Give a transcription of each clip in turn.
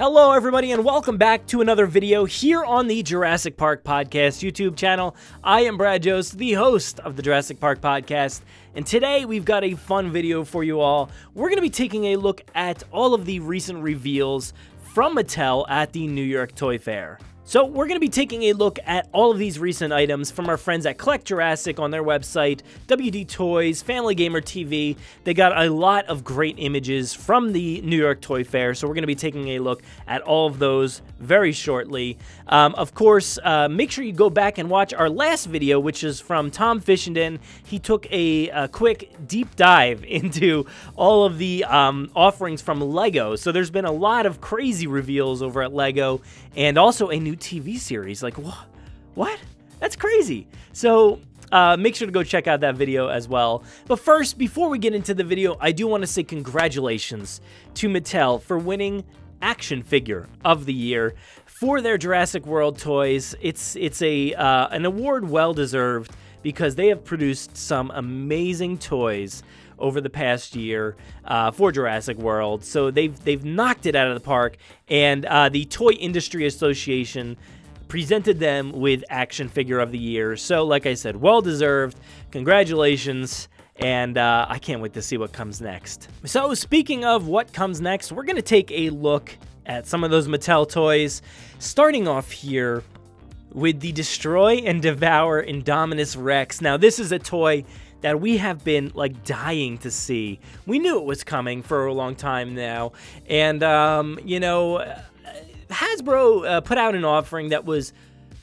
Hello everybody and welcome back to another video here on the Jurassic Park Podcast YouTube channel. I am Brad Jost, the host of the Jurassic Park Podcast, and today we've got a fun video for you all. We're going to be taking a look at all of the recent reveals from Mattel at the New York Toy Fair. So we're going to be taking a look at all of these recent items from our friends at Collect Jurassic on their website, WD Toys, Family Gamer TV. They got a lot of great images from the New York Toy Fair, so we're going to be taking a look at all of those very shortly. Of course, make sure you go back and watch our last video, which is from Tom Fishenden. He took a quick deep dive into all of the offerings from LEGO. So there's been a lot of crazy reveals over at LEGO, and also a new TV series. Like, what? That's crazy. So make sure to go check out that video as well. But first, before we get into the video, I do want to say congratulations to Mattel for winning Action Figure of the Year for their Jurassic World toys. It's an award well deserved because they have produced some amazing toys over the past year for Jurassic World. So they've knocked it out of the park, and the Toy Industry Association presented them with Action Figure of the Year. So like I said, well deserved. Congratulations. And I can't wait to see what comes next. So speaking of what comes next, we're going to take a look at some of those Mattel toys, starting off here with the Destroy and Devour Indominus Rex. Now this is a toy that we have been like dying to see. We knew it was coming for a long time now, and you know, Hasbro put out an offering that was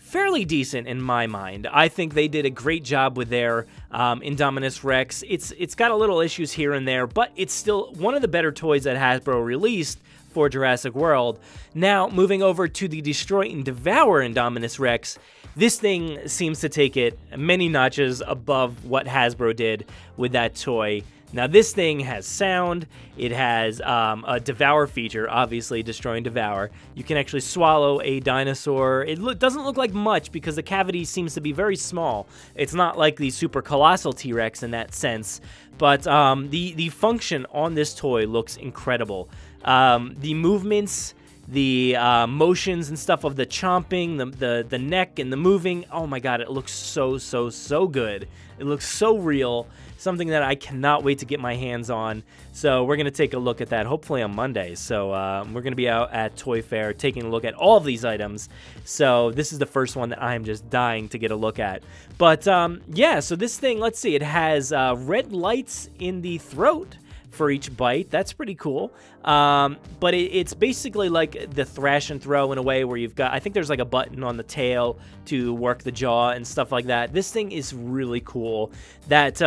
fairly decent in my mind. I think they did a great job with their Indominus Rex. It's got a little issues here and there, but it's still one of the better toys that Hasbro released for Jurassic World. Now, moving over to the Destroy and Devour Indominus Rex, this thing seems to take it many notches above what Hasbro did with that toy. Now, this thing has sound. It has a Devour feature, obviously, Destroy and Devour. You can actually swallow a dinosaur. It doesn't look like much because the cavity seems to be very small. It's not like the Super Colossal T-Rex in that sense, but the function on this toy looks incredible. The movements, the motions and stuff of the chomping, the neck and the moving, oh my god, it looks so good. It looks so real, something that I cannot wait to get my hands on. So we're going to take a look at that hopefully on Monday. So we're going to be out at Toy Fair taking a look at all of these items. So this is the first one that I'm just dying to get a look at. But yeah, so this thing, let's see, it has red lights in the throat for each bite. That's pretty cool. But it's basically like the thrash and throw in a way where you've got, I think there's like a button on the tail to work the jaw and stuff like that. This thing is really cool. That,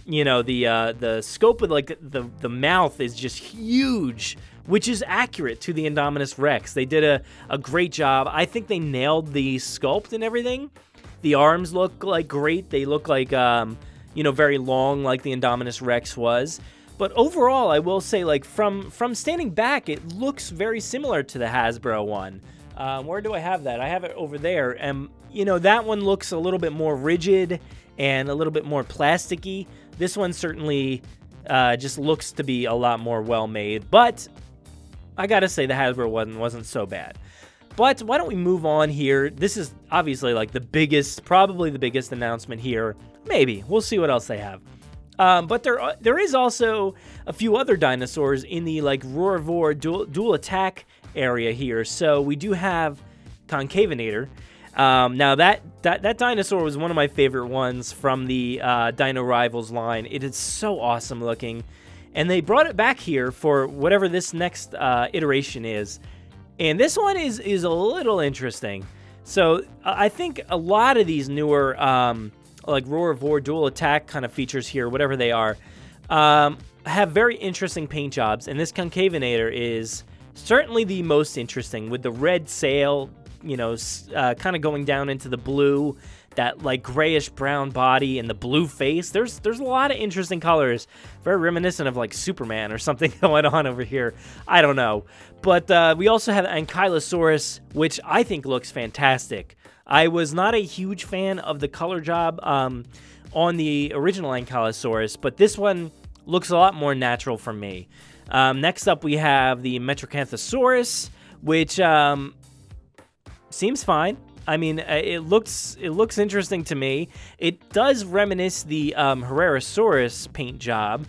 you know, the scope of like the mouth is just huge, which is accurate to the Indominus Rex. They did a great job. I think they nailed the sculpt and everything. The arms look like great. They look like, you know, very long like the Indominus Rex was. But overall, I will say, like, from standing back, it looks very similar to the Hasbro one. Where do I have that? I have it over there. And, you know, that one looks a little bit more rigid and a little bit more plasticky. This one certainly just looks to be a lot more well-made. But I gotta say, the Hasbro one wasn't so bad. But why don't we move on here? This is obviously, like, the biggest, probably the biggest announcement here. Maybe. We'll see what else they have. But there is also a few other dinosaurs in the like Roarvor dual attack area here. So we do have Concavinator. Now that dinosaur was one of my favorite ones from the Dino Rivals line. It is so awesome looking, and they brought it back here for whatever this next iteration is. And this one is a little interesting. So I think a lot of these newer like Roarvor dual attack kind of features here, whatever they are, have very interesting paint jobs, and this Concavinator is certainly the most interesting, with the red sail, you know, kind of going down into the blue, that like grayish brown body and the blue face. There's a lot of interesting colors, very reminiscent of like Superman or something going on over here. I don't know, but we also have Ankylosaurus, which I think looks fantastic. I was not a huge fan of the color job on the original Ankylosaurus, but this one looks a lot more natural for me. Next up, we have the Metracanthosaurus, which seems fine. I mean, it looks interesting to me. It does reminisce the Herrerasaurus paint job,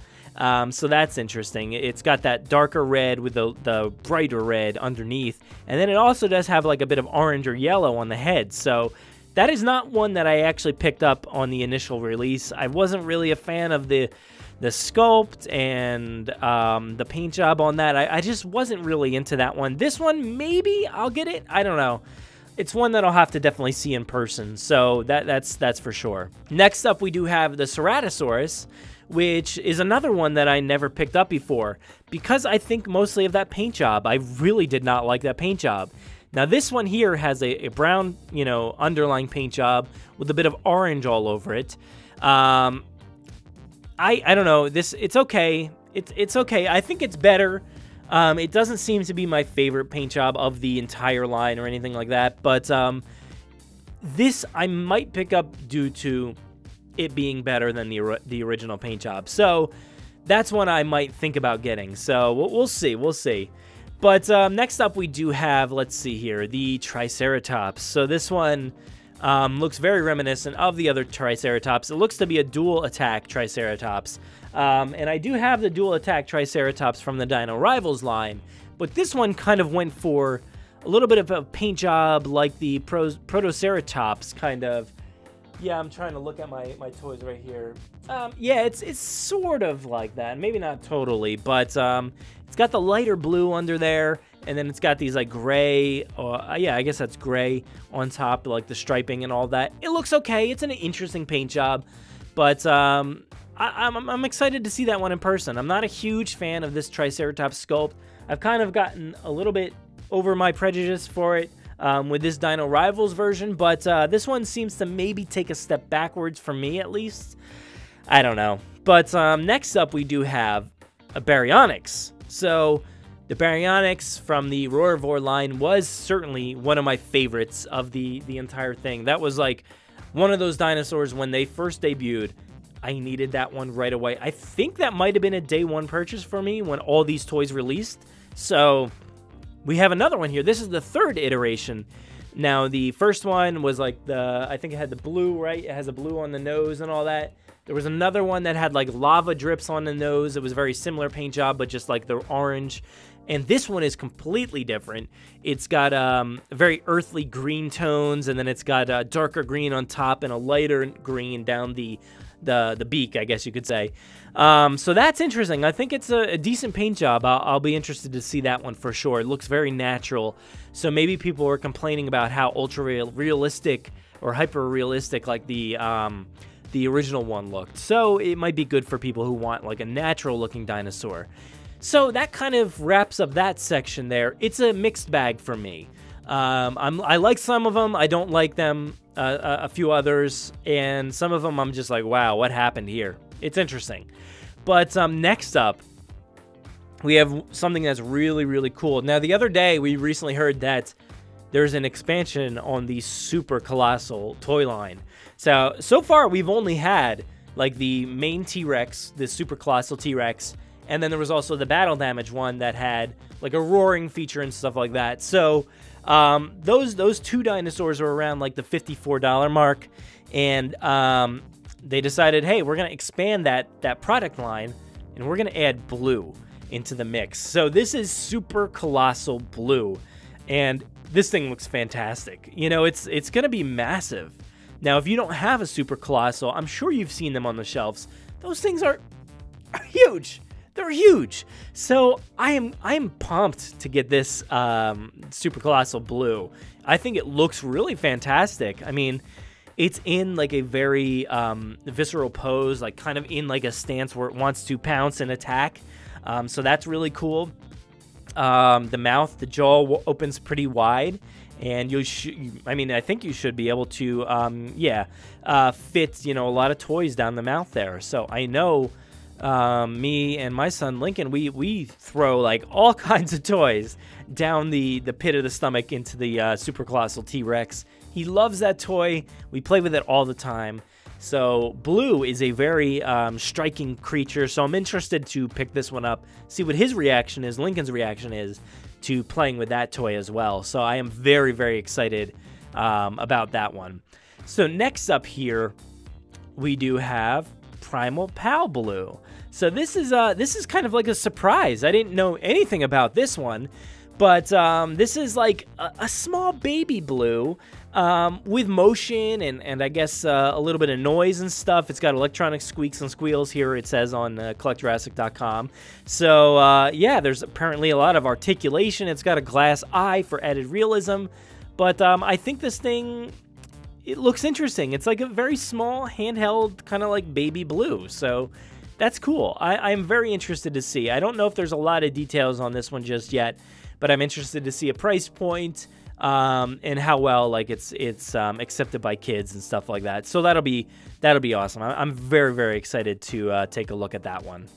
so that's interesting. It's got that darker red with the brighter red underneath, and then it also does have like a bit of orange or yellow on the head. So that is not one that I actually picked up on the initial release. I wasn't really a fan of the sculpt and the paint job on that. I just wasn't really into that one. This one, maybe I'll get it. I don't know. It's one that I'll have to definitely see in person, so that's for sure. Next up, we do have the Ceratosaurus, which is another one that I never picked up before, because I think mostly of that paint job. I really did not like that paint job. Now, this one here has a brown, underlying paint job with a bit of orange all over it. I don't know. It's okay. It's okay. I think it's better. It doesn't seem to be my favorite paint job of the entire line or anything like that, but this I might pick up due to it being better than the original paint job. So that's one I might think about getting. So we'll see. We'll see. But next up, we do have, let's see here, the Triceratops. So this one looks very reminiscent of the other Triceratops. It looks to be a dual attack Triceratops. And I do have the dual attack Triceratops from the Dino Rivals line, but this one kind of went for a little bit of a paint job like the Protoceratops kind of. Yeah, I'm trying to look at my toys right here. Yeah, it's sort of like that. Maybe not totally, but it's got the lighter blue under there, and then it's got these like gray, yeah, I guess that's gray on top, like the striping and all that. It looks okay. It's an interesting paint job, but I'm excited to see that one in person. I'm not a huge fan of this Triceratops sculpt. I've kind of gotten a little bit over my prejudice for it with this Dino Rivals version, but this one seems to maybe take a step backwards for me, at least. I don't know. But next up, we do have a Baryonyx. So the Baryonyx from the Roarvor line was certainly one of my favorites of the entire thing. That was like one of those dinosaurs when they first debuted. I needed that one right away. I think that might have been a day one purchase for me when all these toys released. So we have another one here. This is the third iteration. Now, the first one was like I think it had the blue, right? It has a blue on the nose and all that. There was another one that had like lava drips on the nose. It was a very similar paint job, but just like the orange. And this one is completely different. It's got very earthly green tones, and then it's got a darker green on top and a lighter green down the beak, I guess you could say. So that's interesting. I think it's a decent paint job. I'll be interested to see that one for sure. It looks very natural. So maybe people were complaining about how ultra realistic or hyper realistic like the original one looked. So it might be good for people who want like a natural looking dinosaur. So that kind of wraps up that section there. It's a mixed bag for me. I like some of them. I don't like them. A few others, and some of them I'm just like, wow, what happened here? It's interesting. But next up, we have something that's really, really cool. Now, the other day, we recently heard that there's an expansion on the Super Colossal toy line. So far, we've only had like the main T-Rex, the Super Colossal T-Rex, and then there was also the Battle Damage one that had like a roaring feature and stuff like that. So those two dinosaurs are around like the $54 mark, and they decided, hey, we're gonna expand that product line, and we're gonna add blue into the mix. So this is Super Colossal Blue, and this thing looks fantastic. You know, it's gonna be massive. Now, if you don't have a Super Colossal, I'm sure you've seen them on the shelves. Those things are huge. They're huge. So I am pumped to get this Super Colossal Blue. I think it looks really fantastic. I mean, it's in like a very visceral pose, like kind of in like a stance where it wants to pounce and attack. So that's really cool. The mouth, the jaw opens pretty wide, and I mean, I think you should be able to, fit, a lot of toys down the mouth there. So I know me and my son Lincoln, we throw like all kinds of toys down the pit of the stomach into the Super Colossal T-Rex. He loves that toy. We play with it all the time. So Blue is a very striking creature, so I'm interested to pick this one up, see what his reaction is, Lincoln's reaction is to playing with that toy as well. So I am very, very excited about that one. So next up here, we do have Primal Pal Blue. So this is kind of like a surprise. I didn't know anything about this one, but this is like a small baby blue with motion and I guess a little bit of noise and stuff. It's got electronic squeaks and squeals here, it says on collectjurassic.com. So yeah, there's apparently a lot of articulation. It's got a glass eye for added realism, but I think this thing, it looks interesting. It's like a very small handheld kind of like baby blue, so that's cool. I'm very interested to see. I don't know if there's a lot of details on this one just yet, but I'm interested to see a price point and how well like it's accepted by kids and stuff like that. So that'll be awesome. I'm very, very excited to take a look at that one.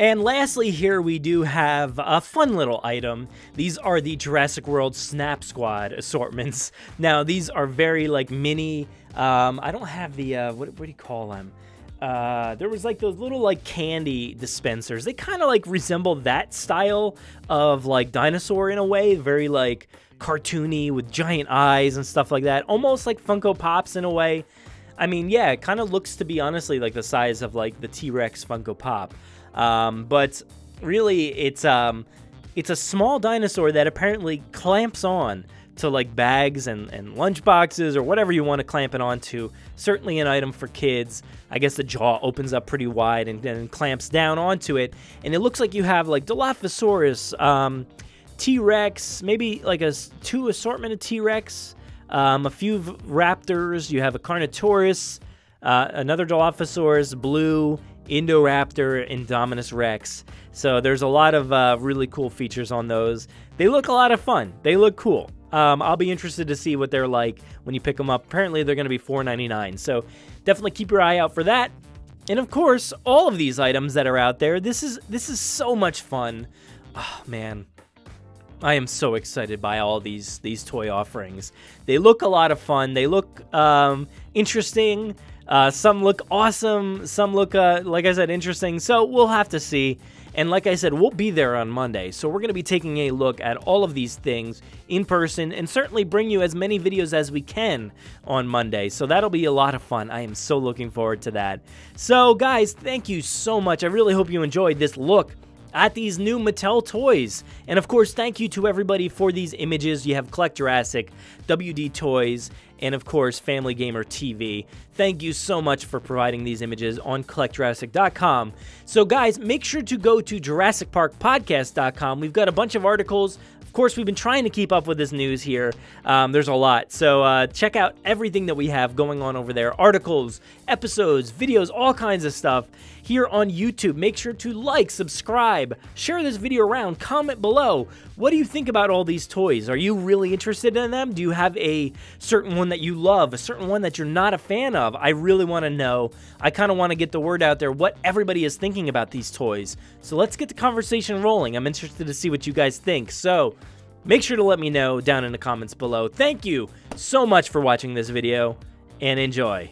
And lastly, here we do have a fun little item. These are the Jurassic World Snap Squad assortments. Now, these are very like mini. I don't have the what do you call them? There was like those little like candy dispensers. They kind of like resemble that style of like dinosaur in a way, very like cartoony with giant eyes and stuff like that, almost like Funko Pops in a way. I mean, yeah, it kind of looks to be honestly like the size of like the T-Rex Funko Pop, but really it's a small dinosaur that apparently clamps on to like bags and lunch boxes or whatever you want to clamp it onto. Certainly an item for kids. I guess the jaw opens up pretty wide and then clamps down onto it, and it looks like you have like Dilophosaurus, T-Rex, maybe like two assortment of T-Rex, a few raptors. You have a Carnotaurus, another Dilophosaurus, Blue, Indoraptor, Indominus Rex. So there's a lot of really cool features on those. They look a lot of fun. They look cool. I'll be interested to see what they're like when you pick them up. Apparently, they're going to be $4.99. So definitely keep your eye out for that. And of course, all of these items that are out there, this is so much fun. Oh, man. I am so excited by all these toy offerings. They look a lot of fun. They look interesting. Some look awesome. Some look, like I said, interesting. So we'll have to see. And like I said, we'll be there on Monday. So we're going to be taking a look at all of these things in person and certainly bring you as many videos as we can on Monday. So that'll be a lot of fun. I am so looking forward to that. So guys, thank you so much. I really hope you enjoyed this look at these new Mattel toys. And of course, thank you to everybody for these images. You have Collect Jurassic, WD Toys, and of course, Family Gamer TV. Thank you so much for providing these images on collectjurassic.com. So guys, make sure to go to JurassicParkPodcast.com. We've got a bunch of articles. Of course, we've been trying to keep up with this news here. There's a lot. So check out everything that we have going on over there. Articles, episodes, videos, all kinds of stuff here on YouTube. Make sure to like, subscribe, share this video around, comment below. What do you think about all these toys? Are you really interested in them? Do you have a certain one that you love, a certain one that you're not a fan of? I really want to know. I kind of want to get the word out there what everybody is thinking about these toys. So let's get the conversation rolling. I'm interested to see what you guys think. So make sure to let me know down in the comments below. Thank you so much for watching this video, and enjoy.